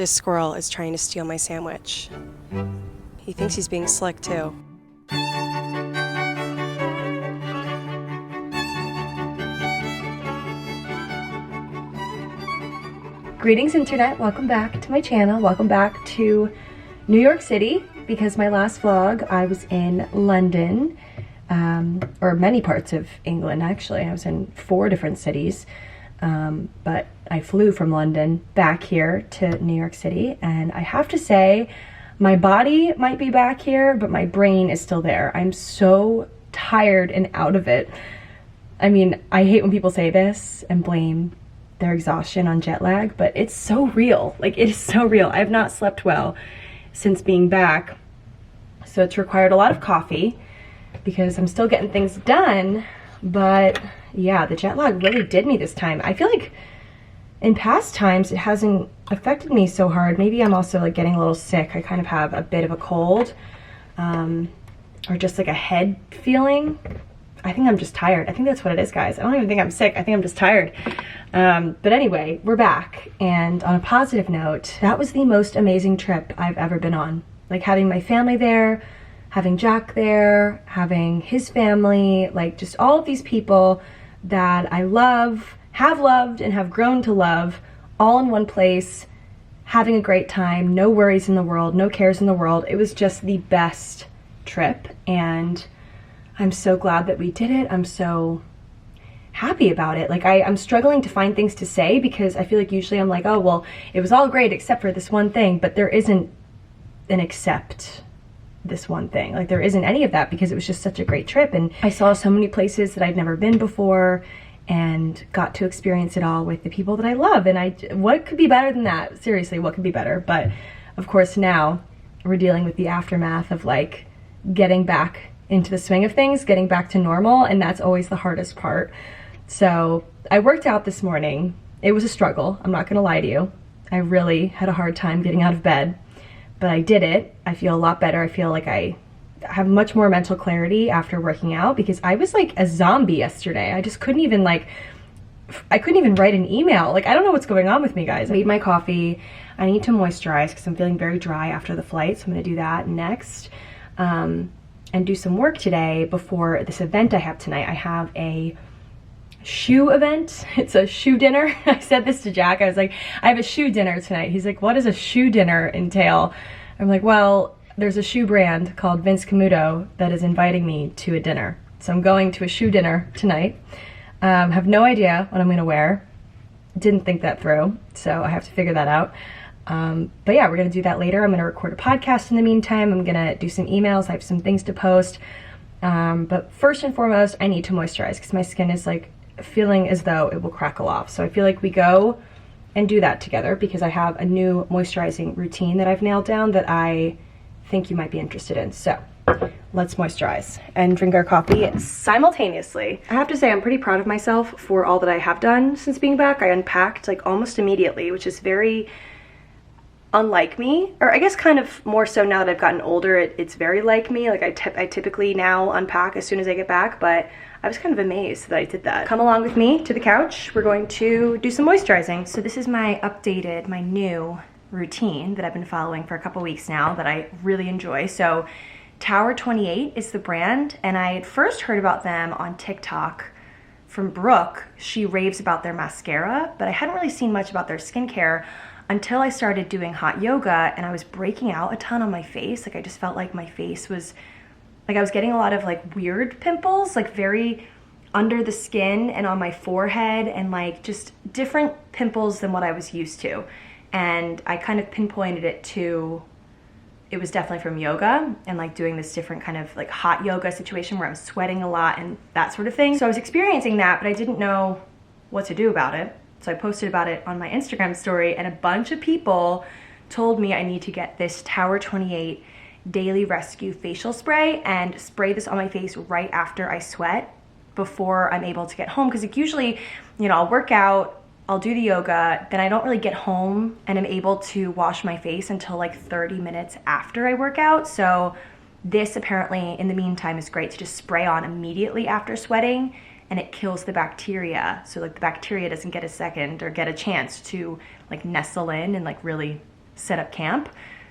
This squirrel is trying to steal my sandwich. He thinks he's being slick too. Greetings internet, welcome back to my channel. Welcome back to New York City, because my last vlog I was in London, or many parts of England actually. I was in 4 different cities, but I flew from London back here to New York City, and I have to say my body might be back here, but my brain is still there. I'm so tired and out of it. I mean, I hate when people say this and blame their exhaustion on jet lag, but it's so real. Like, it is so real. I have not slept well since being back, so it's required a lot of coffee because I'm still getting things done. But yeah, the jet lag really did me this time. I feel like in past times it hasn't affected me so hard. Maybe I'm also like getting a little sick. I kind of have a bit of a cold, or just like a head feeling. I think I'm just tired. I think that's what it is, guys. I don't even think I'm sick. I think I'm just tired. But anyway, we're back. And on a positive note, that was the most amazing trip I've ever been on. Like, having my family there, having Jack there, having his family, like just all of these people that I love, have loved, and have grown to love, all in one place, having a great time, no worries in the world, no cares in the world. It was just the best trip, and I'm so glad that we did it. I'm so happy about it. Like, I'm struggling to find things to say, because I feel like usually I'm like, oh, well, it was all great except for this one thing, but there isn't an except this one thing. Like, there isn't any of that, because it was just such a great trip, and I saw so many places that I'd never been before and got to experience it all with the people that I love. And what could be better than that? Seriously, what could be better? But of course now we're dealing with the aftermath of like getting back into the swing of things, getting back to normal, and that's always the hardest part. So I worked out this morning. It was a struggle, I'm not gonna lie to you. I really had a hard time getting out of bed, but I did it. I feel a lot better. I feel like I have much more mental clarity after working out, because I was like a zombie yesterday. I just couldn't even I couldn't even write an email. Like, I don't know what's going on with me, guys. I made my coffee. I need to moisturize because I'm feeling very dry after the flight, so I'm gonna do that next. And do some work today before this event I have tonight. I have a shoe event. It's a shoe dinner. I said this to Jack. I was like, I have a shoe dinner tonight. He's like, what does a shoe dinner entail? I'm like, well, there's a shoe brand called Vince Camuto that is inviting me to a dinner. So I'm going to a shoe dinner tonight. Have no idea what I'm gonna wear. Didn't think that through, so I have to figure that out. But yeah, we're gonna do that later. I'm gonna record a podcast in the meantime. I'm gonna do some emails. I have some things to post. But first and foremost, I need to moisturize, because my skin is like feeling as though it will crackle off. So I feel like we go and do that together, because I have a new moisturizing routine that I've nailed down that I think you might be interested in. So let's moisturize and drink our coffee simultaneously. I have to say, I'm pretty proud of myself for all that I have done since being back. I unpacked like almost immediately, which is very unlike me, or I guess kind of more so now that I've gotten older. It's very like me. Like, I typically now unpack as soon as I get back, but I was kind of amazed that I did that. Come along with me to the couch. We're going to do some moisturizing. So this is my new routine that I've been following for a couple weeks now that I really enjoy. So Tower28 is the brand, and I had first heard about them on TikTok from Brooke. She raves about their mascara, but I hadn't really seen much about their skincare until I started doing hot yoga, and I was breaking out a ton on my face. Like, I just felt like my face was, like, I was getting a lot of like weird pimples, like very under the skin and on my forehead, and like just different pimples than what I was used to. And I kind of pinpointed it to, it was definitely from yoga and like doing this different kind of like hot yoga situation where I'm sweating a lot and that sort of thing. So I was experiencing that, but I didn't know what to do about it. So I posted about it on my Instagram story, and a bunch of people told me I need to get this Tower28 Daily Rescue facial spray and spray this on my face right after I sweat before I'm able to get home. Because like, usually, you know, I'll work out, I'll do the yoga, then I don't really get home and I'm able to wash my face until like 30 minutes after I work out. So this apparently in the meantime is great to just spray on immediately after sweating, and it kills the bacteria. So like the bacteria doesn't get a second or get a chance to like nestle in and like really set up camp.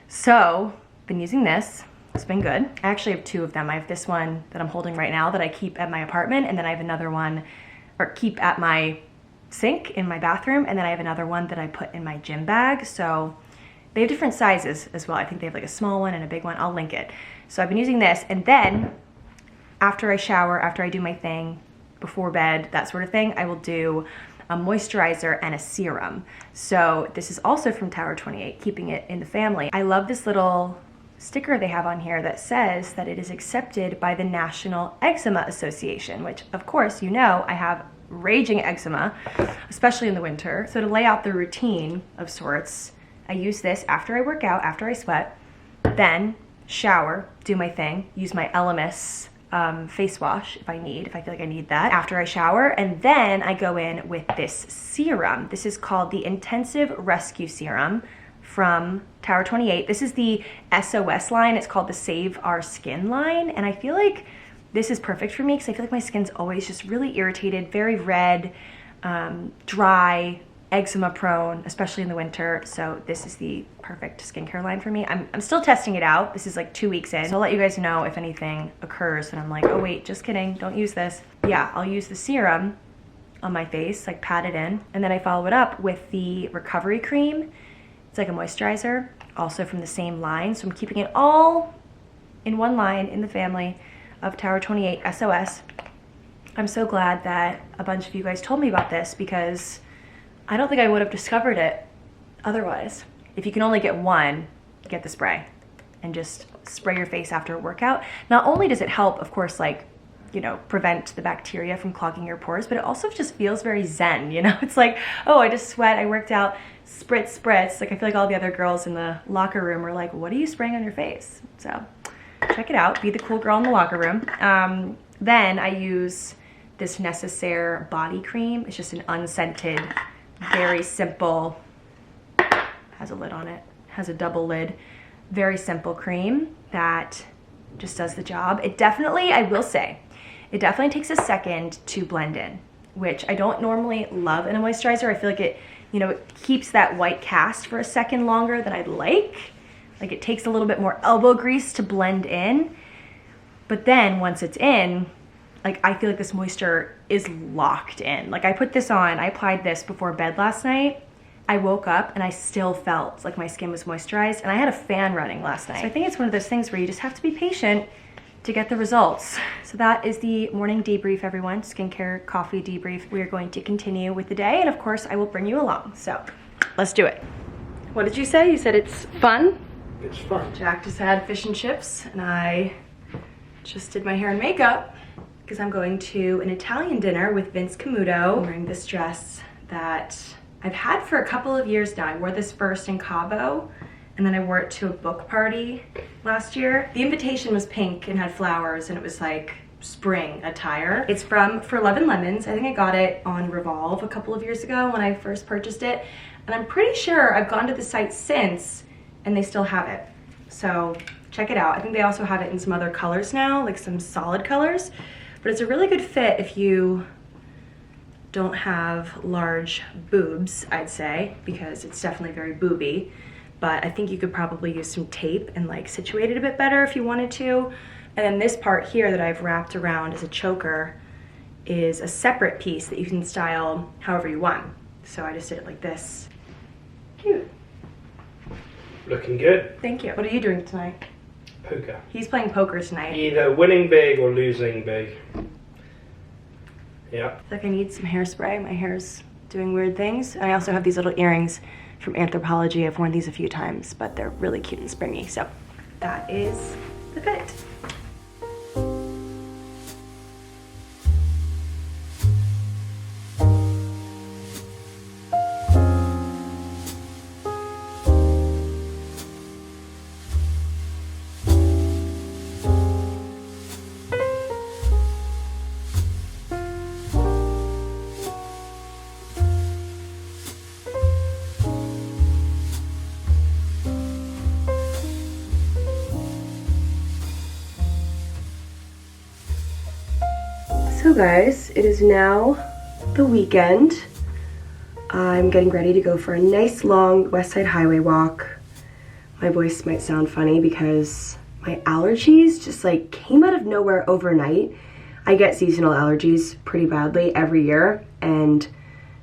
So been using this. It's been good. I actually have two of them. I have this one that I'm holding right now that I keep at my apartment, and then I have another one, or keep at my sink in my bathroom, and then I have another one that I put in my gym bag. So they have different sizes as well. I think they have like a small one and a big one. I'll link it. So I've been using this, and then after I shower, after I do my thing, before bed, that sort of thing, I will do a moisturizer and a serum. So this is also from Tower28, keeping it in the family. I love this little sticker they have on here that says that it is accepted by the National Eczema Association, which of course, you know, I have raging eczema, especially in the winter. So to lay out the routine of sorts, I use this after I work out, after I sweat, then shower, do my thing, use my Elemis face wash if I feel like I need that after I shower, and then I go in with this serum. This is called the Intensive Rescue Serum from Tower28. This is the SOS line. It's called the Save Our Skin line, and I feel like this is perfect for me because I feel like my skin's always just really irritated, very red, dry, eczema prone, especially in the winter. So this is the perfect skincare line for me. I'm still testing it out. This is like 2 weeks in. So I'll let you guys know if anything occurs and I'm like, oh wait, just kidding, don't use this. Yeah, I'll use the serum on my face, like pat it in, and then I follow it up with the recovery cream. It's like a moisturizer, also from the same line. So I'm keeping it all in one line in the family of Tower28 SOS. I'm so glad that a bunch of you guys told me about this because I don't think I would have discovered it otherwise. If you can only get one, get the spray and just spray your face after a workout. Not only does it help, of course, like, you know, prevent the bacteria from clogging your pores, but it also just feels very zen, you know? It's like, oh, I just sweat, I worked out, spritz, spritz. Like, I feel like all the other girls in the locker room were like, what are you spraying on your face? So check it out, be the cool girl in the locker room. Then I use this Necessaire body cream. It's just an unscented, very simple, has a lid on it, has a double lid, very simple cream that just does the job. It definitely, I will say, it definitely takes a second to blend in, which I don't normally love in a moisturizer. I feel like it, you know, it keeps that white cast for a second longer than I'd like. Like it takes a little bit more elbow grease to blend in. But then once it's in, like I feel like this moisture is locked in. Like I put this on, I applied this before bed last night. I woke up and I still felt like my skin was moisturized, and I had a fan running last night. So I think it's one of those things where you just have to be patient to get the results. So that is the morning debrief, everyone. Skincare, coffee debrief. We are going to continue with the day, and of course I will bring you along. So let's do it. What did you say? You said it's fun? It's fun. Jack just had fish and chips, and I just did my hair and makeup because I'm going to an Italian dinner with Vince Camuto. I'm wearing this dress that I've had for a couple of years now. I wore this first in Cabo, and then I wore it to a book party last year. The invitation was pink and had flowers, and it was like spring attire. It's from For Love and Lemons. I think I got it on Revolve a couple of years ago when I first purchased it, and I'm pretty sure I've gone to the site since and they still have it. So check it out. I think they also have it in some other colors now, like some solid colors, but it's a really good fit if you don't have large boobs, I'd say, because it's definitely very booby. But I think you could probably use some tape and like situate it a bit better if you wanted to. And then this part here that I've wrapped around as a choker is a separate piece that you can style however you want. So I just did it like this. Cute. Looking good. Thank you. What are you doing tonight? Poker. He's playing poker tonight. Either winning big or losing big. Yeah. I feel like I need some hairspray. My hair's doing weird things. And I also have these little earrings from Anthropologie. I've worn these a few times, but they're really cute and springy. So that is the fit. So guys, it is now the weekend. I'm getting ready to go for a nice long Westside Highway walk. My voice might sound funny because my allergies just like came out of nowhere overnight. I get seasonal allergies pretty badly every year, and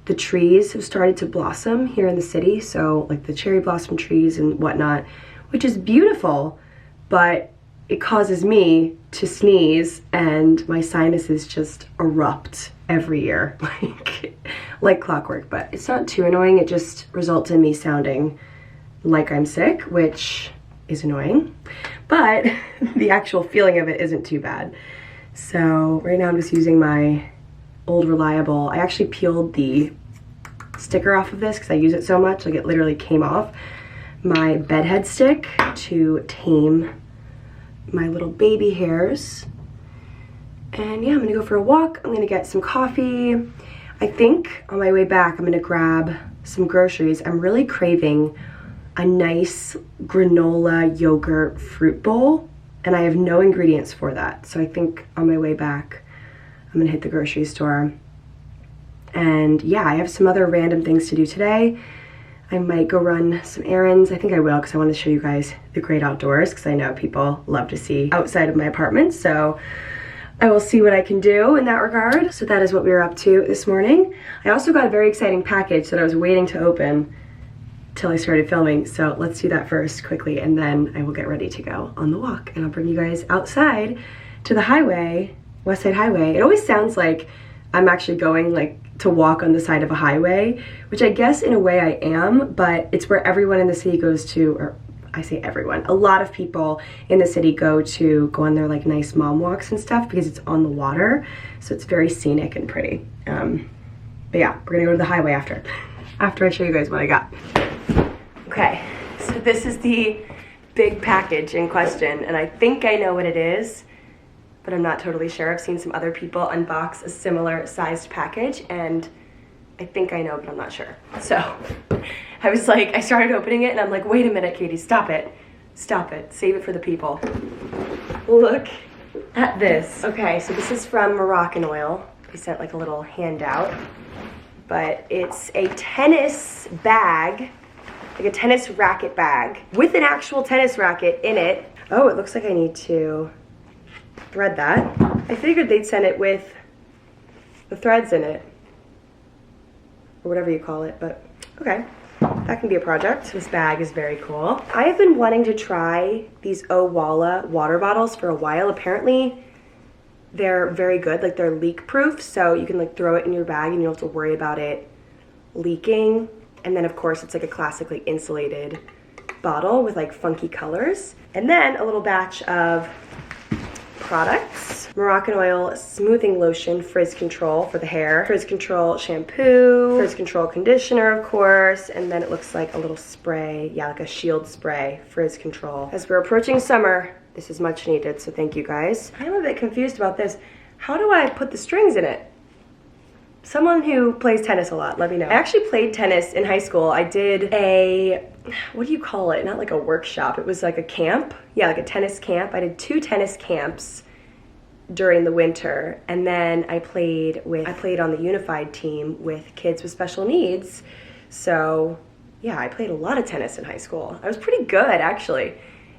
the trees have started to blossom here in the city, so like the cherry blossom trees and whatnot, which is beautiful, but it causes me to sneeze and my sinuses just erupt every year, like clockwork. But it's not too annoying, it just results in me sounding like I'm sick, which is annoying, but the actual feeling of it isn't too bad. So right now I'm just using my old reliable, I actually peeled the sticker off of this because I use it so much, like it literally came off, my bedhead stick to tame my little baby hairs. And yeah, I'm gonna go for a walk, I'm gonna get some coffee. I think on my way back I'm gonna grab some groceries. I'm really craving a nice granola yogurt fruit bowl, and I have no ingredients for that. So I think on my way back, I'm gonna hit the grocery store. And yeah, I have some other random things to do today. I might go run some errands. I think I will because I want to show you guys the great outdoors because I know people love to see outside of my apartment. So I will see what I can do in that regard. So that is what we were up to this morning. I also got a very exciting package that I was waiting to open till I started filming. So let's do that first quickly, and then I will get ready to go on the walk, and I'll bring you guys outside to the highway, Westside Highway. It always sounds like I'm actually going like to walk on the side of a highway, which I guess in a way I am, but it's where everyone in the city goes to, or I say everyone, a lot of people in the city go on their like nice mom walks and stuff because it's on the water, so it's very scenic and pretty. But yeah, we're gonna go to the highway after I show you guys what I got. Okay, so this is the big package in question, and I think I know what it is, but I'm not totally sure. I've seen some other people unbox a similar sized package, and I think I know, but I'm not sure. So I was like, I started opening it and I'm like, wait a minute, Katie, stop it. Stop it, save it for the people. Look at this. Okay, so this is from Moroccanoil. They sent like a little handout, but it's a tennis bag, like a tennis racket bag with an actual tennis racket in it. Oh, it looks like I need to thread that. I figured they'd send it with the threads in it, or whatever you call it, but okay, that can be a project. This bag is very cool. I have been wanting to try these Owala water bottles for a while. Apparently they're very good, like they're leak proof, so you can like throw it in your bag and you don't have to worry about it leaking. And then of course it's like a classic like insulated bottle with like funky colors. And then a little batch of products. Moroccanoil smoothing lotion, frizz control for the hair, frizz control shampoo, frizz control conditioner of course, and then it looks like a little spray, yeah, like a shield spray, frizz control. As we're approaching summer, this is much needed, so thank you guys. I'm a bit confused about this. How do I put the strings in it? Someone who plays tennis a lot, let me know. I actually played tennis in high school. I did a, what do you call it? Not like a workshop, it was like a camp. Yeah, like a tennis camp. I did 2 tennis camps during the winter, and then I played on the unified team with kids with special needs. So yeah, I played a lot of tennis in high school. I was pretty good actually.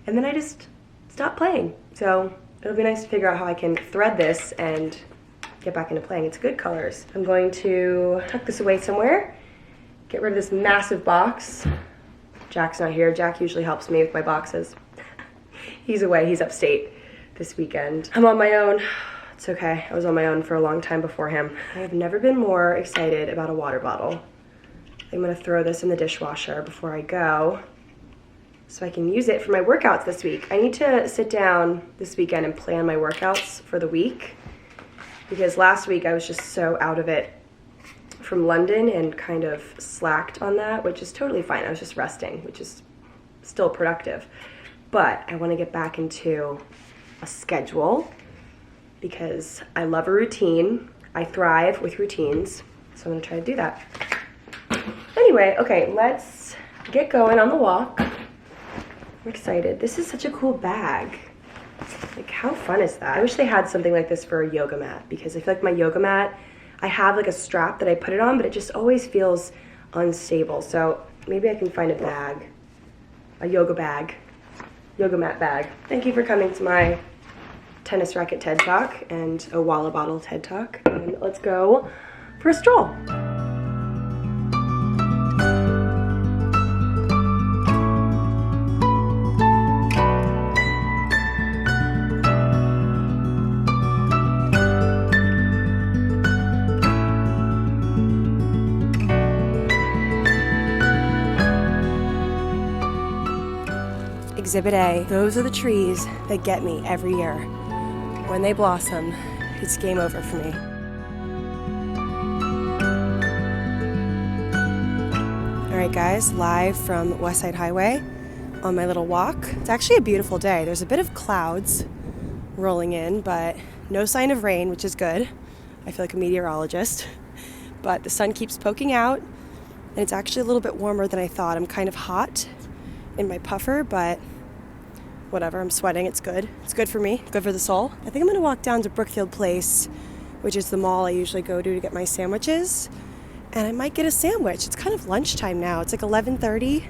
And then I just stopped playing. So it'll be nice to figure out how I can thread this and get back into playing. It's good colors. I'm going to tuck this away somewhere, get rid of this massive box. Jack's not here. Jack usually helps me with my boxes. He's away, he's upstate this weekend. I'm on my own. It's okay, I was on my own for a long time before him. I have never been more excited about a water bottle. I'm gonna throw this in the dishwasher before I go so I can use it for my workouts this week. I need to sit down this weekend and plan my workouts for the week, because last week I was just so out of it from London and kind of slacked on that, which is totally fine. I was just resting, which is still productive. But I want to get back into a schedule because I love a routine. I thrive with routines, so I'm going to try to do that. Anyway, okay, let's get going on the walk. I'm excited. This is such a cool bag. Like, how fun is that? I wish they had something like this for a yoga mat, because I feel like my yoga mat, I have like a strap that I put it on, but it just always feels unstable. So maybe I can find a bag a yoga bag, yoga mat bag. Thank you for coming to my tennis racket TED Talk and a Walla bottle TED Talk. And let's go for a stroll. Exhibit A, those are the trees that get me every year. When they blossom, it's game over for me. All right guys, live from Westside Highway on my little walk. It's actually a beautiful day. There's a bit of clouds rolling in, but no sign of rain, which is good. I feel like a meteorologist. But the sun keeps poking out, and it's actually a little bit warmer than I thought. I'm kind of hot in my puffer, but whatever, I'm sweating, it's good. It's good for me, good for the soul. I think I'm gonna walk down to Brookfield Place, which is the mall I usually go to get my sandwiches, and I might get a sandwich. It's kind of lunchtime now, it's like 11:30,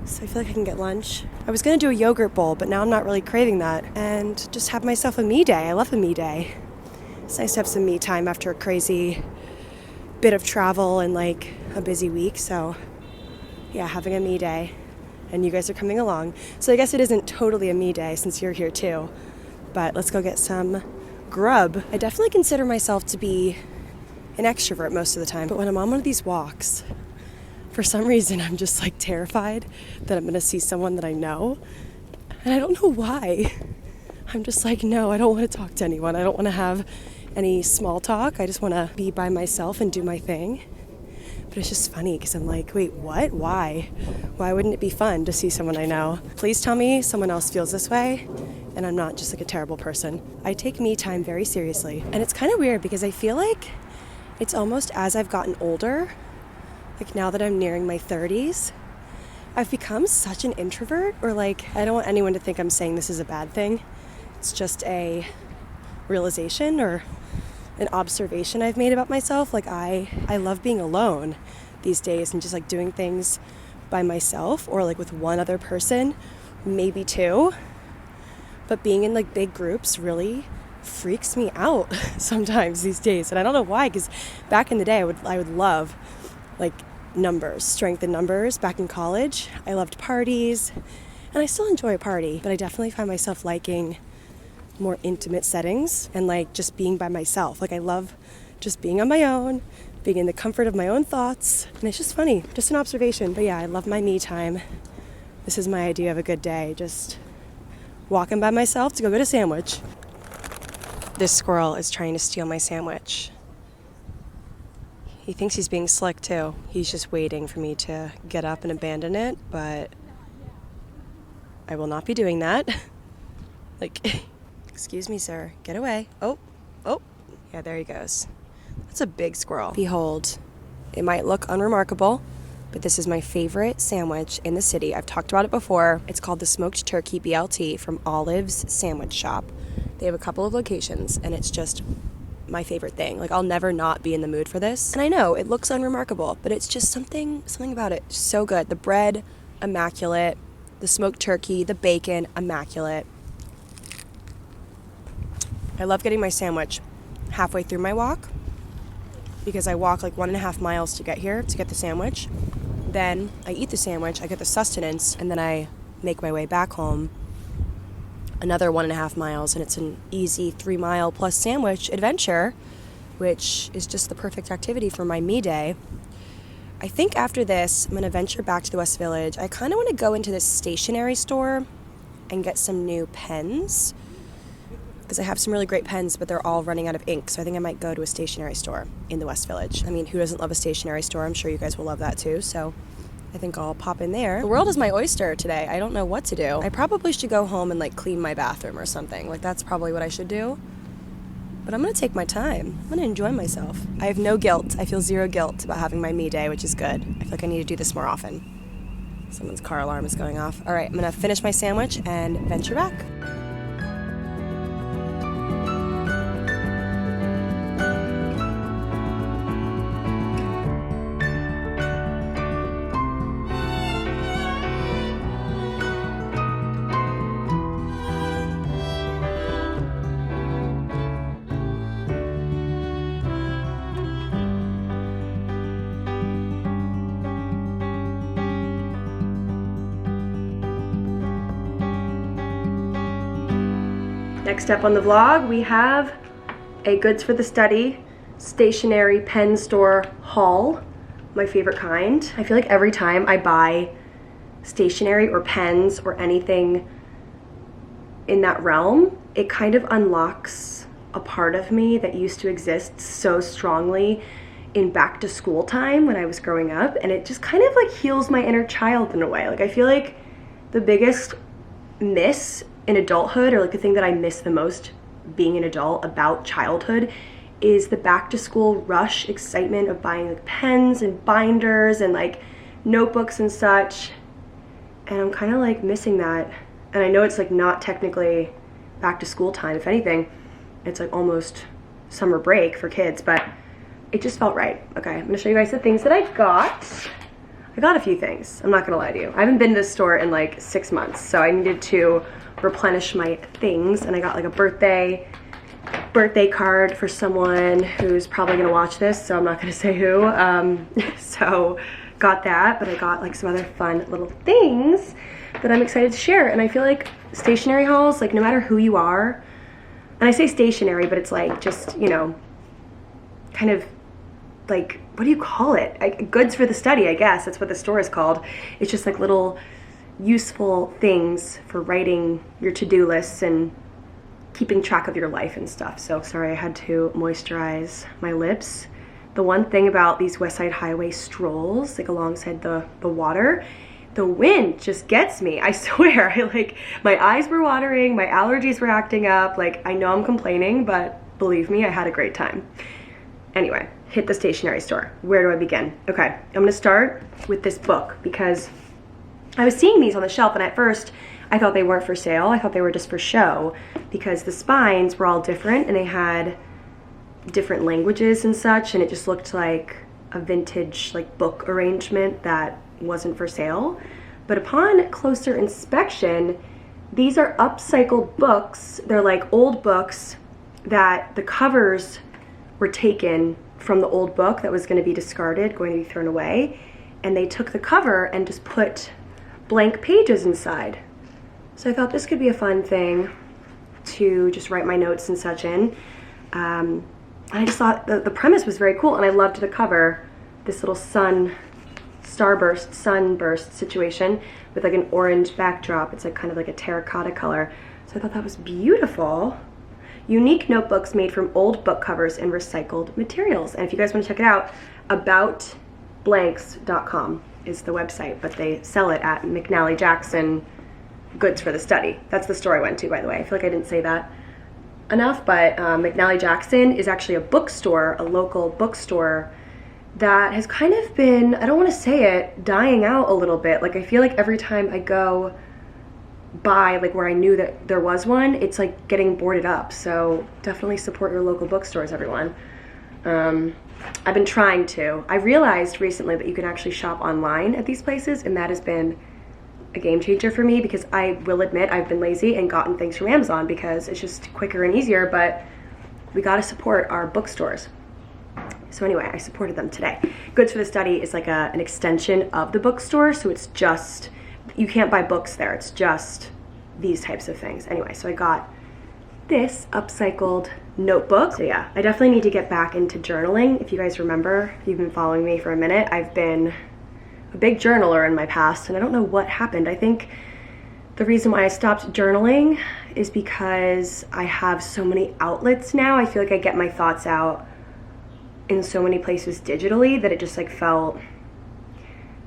so I feel like I can get lunch. I was gonna do a yogurt bowl, but now I'm not really craving that, and just have myself a me day. I love a me day. It's nice to have some me time after a crazy bit of travel and like a busy week, so yeah, having a me day. And you guys are coming along. So I guess it isn't totally a me day since you're here too. But let's go get some grub. I definitely consider myself to be an extrovert most of the time. But when I'm on one of these walks, for some reason I'm just like terrified that I'm gonna see someone that I know. And I don't know why. I'm just like, no, I don't want to talk to anyone. I don't want to have any small talk. I just want to be by myself and do my thing. But it's just funny because I'm like, wait, what? Why? Why wouldn't it be fun to see someone I know? Please tell me someone else feels this way and I'm not just like a terrible person. I take me time very seriously. And it's kind of weird because I feel like it's almost as I've gotten older, like now that I'm nearing my 30s, I've become such an introvert, or like, I don't want anyone to think I'm saying this is a bad thing. It's just a realization or an observation I've made about myself. Like I love being alone these days and just like doing things by myself or like with one other person, maybe two. But being in like big groups really freaks me out sometimes these days. And I don't know why, because back in the day I would love like numbers, strength in numbers. Back in college, I loved parties and I still enjoy a party, but I definitely find myself liking more intimate settings and like just being by myself. Like I love just being on my own, being in the comfort of my own thoughts. And it's just funny, just an observation. But yeah, I love my me time. This is my idea of a good day. Just walking by myself to go get a sandwich. This squirrel is trying to steal my sandwich. He thinks he's being slick too. He's just waiting for me to get up and abandon it, but I will not be doing that. Like, excuse me, sir. Get away. Oh. Yeah, there he goes. That's a big squirrel. Behold, it might look unremarkable, but this is my favorite sandwich in the city. I've talked about it before. It's called the Smoked Turkey BLT from Olive's Sandwich Shop. They have a couple of locations, and it's just my favorite thing. Like, I'll never not be in the mood for this. And I know, it looks unremarkable, but it's just something about it. So good. The bread, immaculate. The smoked turkey, the bacon, immaculate. I love getting my sandwich halfway through my walk because I walk like 1.5 miles to get here to get the sandwich. Then I eat the sandwich, I get the sustenance, and then I make my way back home another 1.5 miles, and it's an easy 3-mile plus sandwich adventure, which is just the perfect activity for my me day. I think after this, I'm gonna venture back to the West Village. I kind of want to go into this stationery store and get some new pens, because I have some really great pens, but they're all running out of ink. So I think I might go to a stationery store in the West Village. I mean, who doesn't love a stationery store? I'm sure you guys will love that too. So I think I'll pop in there. The world is my oyster today. I don't know what to do. I probably should go home and like clean my bathroom or something. Like that's probably what I should do. But I'm gonna take my time. I'm gonna enjoy myself. I have no guilt. I feel zero guilt about having my me day, which is good. I feel like I need to do this more often. Someone's car alarm is going off. All right, I'm gonna finish my sandwich and venture back. Next up on the vlog, we have a Goods for the Study stationery pen store haul. My favorite kind. I feel like every time I buy stationery or pens or anything in that realm, it kind of unlocks a part of me that used to exist so strongly in back to school time when I was growing up, and it just kind of like heals my inner child in a way. Like I feel like the biggest miss in adulthood, or like the thing that I miss the most being an adult about childhood, is the back to school rush excitement of buying like pens and binders and like notebooks and such. And I'm kind of like missing that. And I know it's like not technically back to school time. If anything, it's like almost summer break for kids, but it just felt right. Okay, I'm gonna show you guys the things that I got. I got a few things, I'm not gonna lie to you. I haven't been to this store in like 6 months, so I needed to replenish my things, and I got like a birthday card for someone who's probably gonna watch this, so I'm not gonna say who. So got that, but I got like some other fun little things that I'm excited to share. And I feel like stationery hauls, like no matter who you are, and I say stationery, but it's like just, you know, kind of like, what do you call it? Like, Goods for the Study, I guess. That's what the store is called. It's just like little useful things for writing your to-do lists and keeping track of your life and stuff. So sorry, I had to moisturize my lips. The one thing about these Westside Highway strolls, like alongside the water, the wind just gets me. I swear, my eyes were watering, my allergies were acting up. Like, I know I'm complaining, but believe me, I had a great time. Anyway, hit the stationery store. Where do I begin? Okay, I'm gonna start with this book because I was seeing these on the shelf, and at first I thought they weren't for sale. I thought they were just for show because the spines were all different and they had different languages and such, and it just looked like a vintage like book arrangement that wasn't for sale. But upon closer inspection, these are upcycled books. They're like old books that the covers were taken from the old book that was going to be discarded, going to be thrown away, and they took the cover and just put blank pages inside. So I thought this could be a fun thing to just write my notes and such in. And I just thought the premise was very cool, and I loved the cover. This little sunburst situation with like an orange backdrop. It's like kind of like a terracotta color. So I thought that was beautiful. Unique notebooks made from old book covers and recycled materials. And if you guys want to check it out, aboutblanks.com is the website, but they sell it at McNally Jackson Goods for the Study. That's the store I went to, by the way. I feel like I didn't say that enough, but McNally Jackson is actually a bookstore, a local bookstore that has kind of been, I don't want to say it, dying out a little bit. Like I feel like every time I go by like where I knew that there was one, it's like getting boarded up. So definitely support your local bookstores, everyone. I've been trying to. I realized recently that you can actually shop online at these places, and that has been a game changer for me because I will admit I've been lazy and gotten things from Amazon because it's just quicker and easier, but we gotta support our bookstores. So anyway, I supported them today. Goods for the Study is like an extension of the bookstore, so it's just, you can't buy books there, it's just these types of things. Anyway, so I got this upcycled notebook. So yeah, I definitely need to get back into journaling. If you guys remember, if you've been following me for a minute, I've been a big journaler in my past, and I don't know what happened. I think the reason why I stopped journaling is because I have so many outlets now. I feel like I get my thoughts out in so many places digitally that it just like felt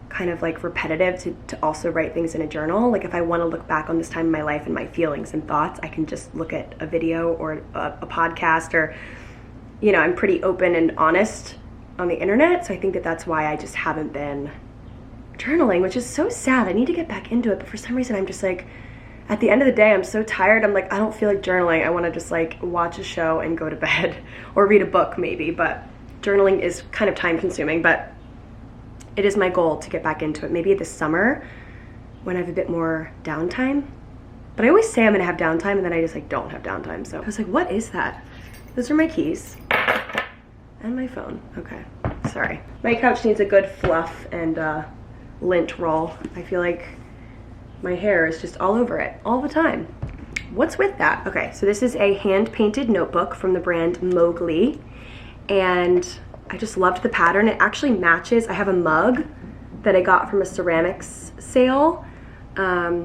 kind of like repetitive to also write things in a journal. Like if I want to look back on this time in my life and my feelings and thoughts, I can just look at a video or a podcast, or, you know, I'm pretty open and honest on the internet. So I think that that's why I just haven't been journaling, which is so sad. I need to get back into it, but for some reason I'm just like, at the end of the day, I'm so tired. I'm like, I don't feel like journaling. I want to just like watch a show and go to bed or read a book maybe, but journaling is kind of time consuming, but it is my goal to get back into it. Maybe this summer when I have a bit more downtime. But I always say I'm gonna have downtime and then I just like don't have downtime. So I was like, what is that? Those are my keys and my phone. Okay, sorry. My couch needs a good fluff and lint roll. I feel like my hair is just all over it all the time. what's with that? Okay, so this is a hand-painted notebook from the brand Mowgli, and I just loved the pattern. It actually matches. I have a mug that I got from a ceramics sale, a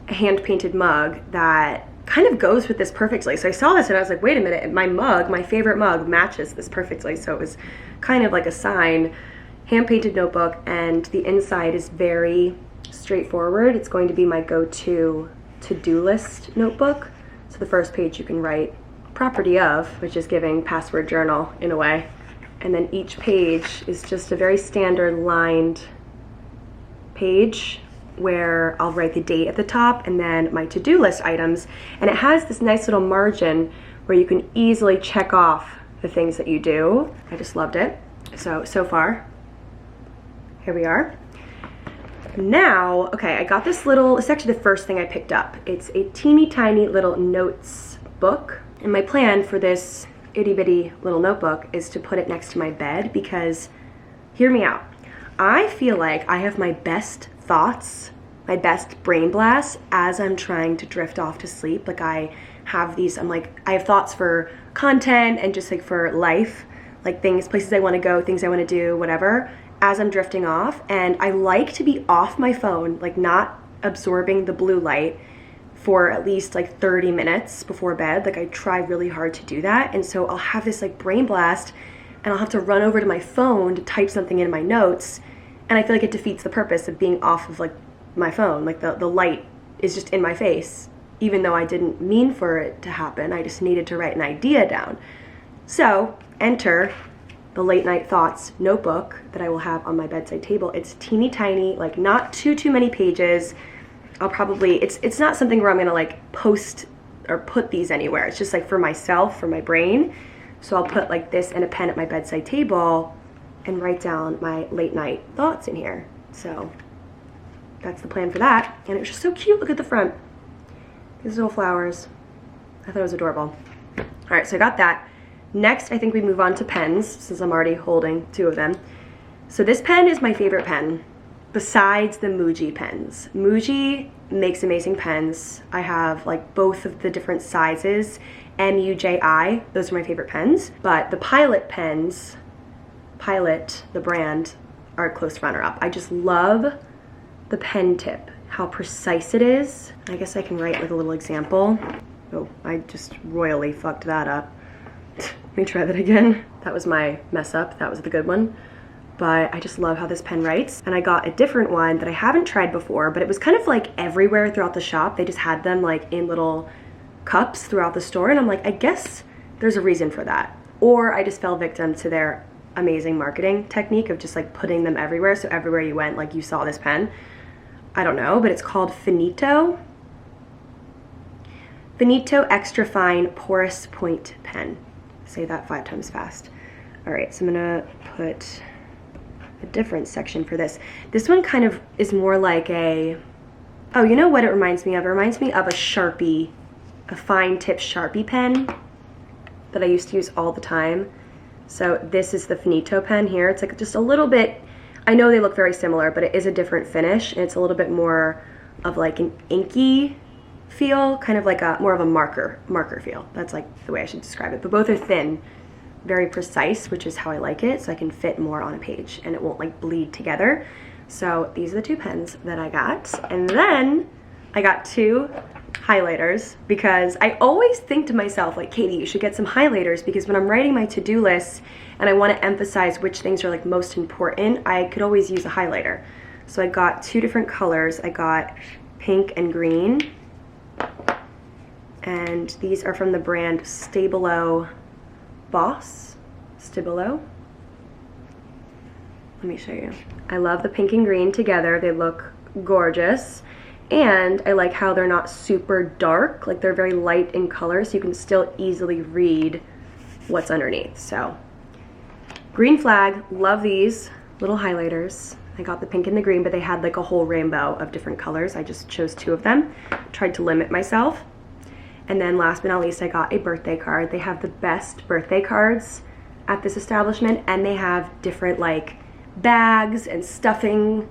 hand-painted mug that kind of goes with this perfectly. So I saw this and I was like, wait a minute, my mug, my favorite mug, matches this perfectly. So it was kind of like a sign. Hand-painted notebook, and the inside is very straightforward. It's going to be my go-to to-do list notebook. So the first page you can write property of, which is giving password journal in a way. And then each page is just a very standard lined page where I'll write the date at the top and then my to-do list items. And it has this nice little margin where you can easily check off the things that you do. I just loved it. So far, here we are. Now, okay, I got this little, it's actually the first thing I picked up. It's a teeny tiny little notes book. And my plan for this itty bitty little notebook is to put it next to my bed because, hear me out, I feel like I have my best thoughts, my best brain blast as I'm trying to drift off to sleep. Like I have these, I have thoughts for content and just like for life, like things, places I want to go, things I want to do, whatever, as I'm drifting off. And I like to be off my phone, like not absorbing the blue light for at least like 30 minutes before bed. Like I try really hard to do that. And so I'll have this like brain blast and I'll have to run over to my phone to type something in my notes. And I feel like it defeats the purpose of being off of like my phone. Like the light is just in my face, even though I didn't mean for it to happen. I just needed to write an idea down. So enter the late night thoughts notebook that I will have on my bedside table. It's teeny tiny, like not too many pages. I'll probably, it's not something where I'm gonna like post or put these anywhere. It's just like for myself, for my brain. So I'll put like this and a pen at my bedside table and write down my late night thoughts in here. So that's the plan for that. And it was just so cute. Look at the front. These little flowers. I thought it was adorable. All right, so I got that. Next, I think we move on to pens, since I'm already holding two of them. So this pen is my favorite pen, besides the Muji pens. Muji makes amazing pens. I have like both of the different sizes, MUJI, those are my favorite pens. But the Pilot pens, Pilot, the brand, are a close runner-up. I just love the pen tip, how precise it is. I guess I can write like a little example. Oh, I just royally fucked that up. Let me try that again. That was my mess up, that was the good one. But I just love how this pen writes. And I got a different one that I haven't tried before, but it was kind of like everywhere throughout the shop. They just had them like in little cups throughout the store. And I'm like, I guess there's a reason for that. Or I just fell victim to their amazing marketing technique of just like putting them everywhere. So everywhere you went, like you saw this pen. I don't know, but it's called Finito. Finito Extra Fine Porous Point Pen. Say that 5 times fast. All right, so I'm gonna put a different section for this. This one kind of is more like a, oh, you know what it reminds me of? It reminds me of a Sharpie, a fine tip Sharpie pen that I used to use all the time. So this is the Finito pen here. It's like just a little bit, I know they look very similar, but it is a different finish, and it's a little bit more of like an inky feel, kind of like a more of a marker feel. That's like the way I should describe it. But both are thin, very precise, which is how I like it, so I can fit more on a page and it won't like bleed together. So these are the two pens that I got. And then I got 2 highlighters because I always think to myself, like, Katie, you should get some highlighters, because when I'm writing my to-do list and I want to emphasize which things are like most important, I could always use a highlighter. So I got 2 different colors. I got pink and green. And these are from the brand Stabilo Boss. Stabilo. Let me show you. I love the pink and green together. They look gorgeous. And I like how they're not super dark. Like they're very light in color, so you can still easily read what's underneath. So, green flag, love these little highlighters. I got the pink and the green, but they had like a whole rainbow of different colors. I just chose 2 of them. Tried to limit myself. And then last but not least, I got a birthday card. They have the best birthday cards at this establishment, and they have different like bags and stuffing,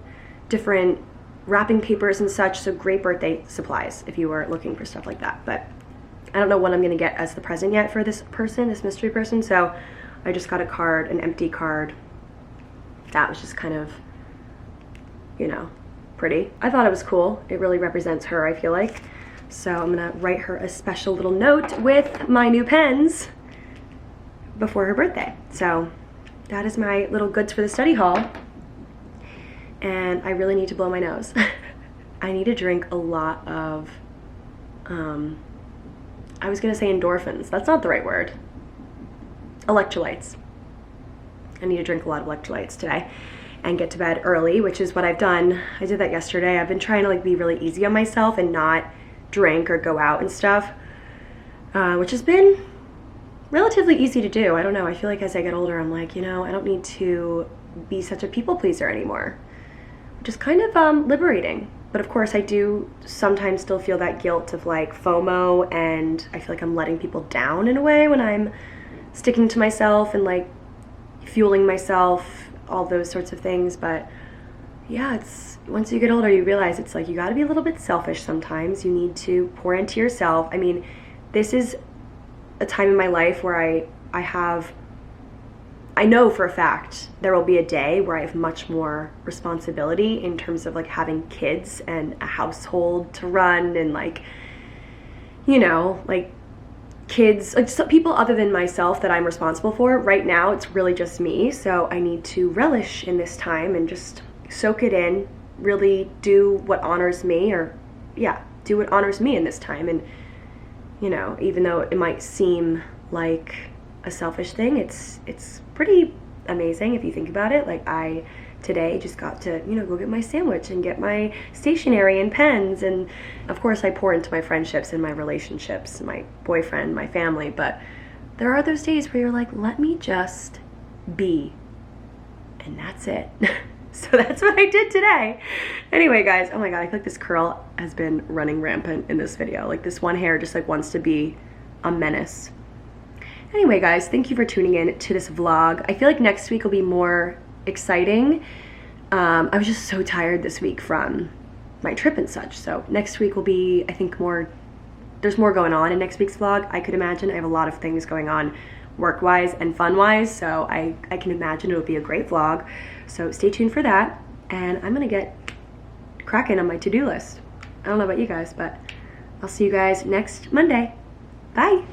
different wrapping papers and such, so great birthday supplies if you were looking for stuff like that. But I don't know what I'm gonna get as the present yet for this person, this mystery person, so I just got a card, an empty card. That was just kind of, you know, pretty. I thought it was cool. It really represents her, I feel like. So I'm gonna write her a special little note with my new pens before her birthday. So that is my little goods for the study hall. And I really need to blow my nose. I need to drink a lot of, I was gonna say endorphins. That's not the right word. Electrolytes. I need to drink a lot of electrolytes today and get to bed early, which is what I've done. I did that yesterday. I've been trying to like be really easy on myself and not drink or go out and stuff, which has been relatively easy to do. I don't know. I feel like as I get older, I'm like, you know, I don't need to be such a people pleaser anymore, which is kind of liberating. But of course, I do sometimes still feel that guilt of like FOMO, and I feel like I'm letting people down in a way when I'm sticking to myself and like fueling myself, all those sorts of things. But yeah, it's once you get older, you realize it's like you got to be a little bit selfish sometimes. You need to pour into yourself. I mean, this is a time in my life where I know for a fact there will be a day where I have much more responsibility in terms of like having kids and a household to run and like, you know, like kids, like some people other than myself that I'm responsible for. Right now it's really just me, so I need to relish in this time and just soak it in, really do what honors me, or yeah, do what honors me in this time. And you know, even though it might seem like a selfish thing, it's pretty amazing if you think about it. Like I today just got to, you know, go get my sandwich and get my stationery and pens, and of course I pour into my friendships and my relationships, my boyfriend, my family, but there are those days where you're like, let me just be, and that's it. So that's what I did today. Anyway, guys, oh my god, I feel like this curl has been running rampant in this video. Like this one hair just like wants to be a menace. Anyway, guys, thank you for tuning in to this vlog. I feel like next week will be more exciting. I was just so tired this week from my trip and such. So next week will be, I think, there's more going on in next week's vlog. I could imagine. I have a lot of things going on work-wise and fun-wise, so I can imagine it'll be a great vlog. So stay tuned for that, and I'm gonna get cracking on my to-do list. I don't know about you guys, but I'll see you guys next Monday. Bye!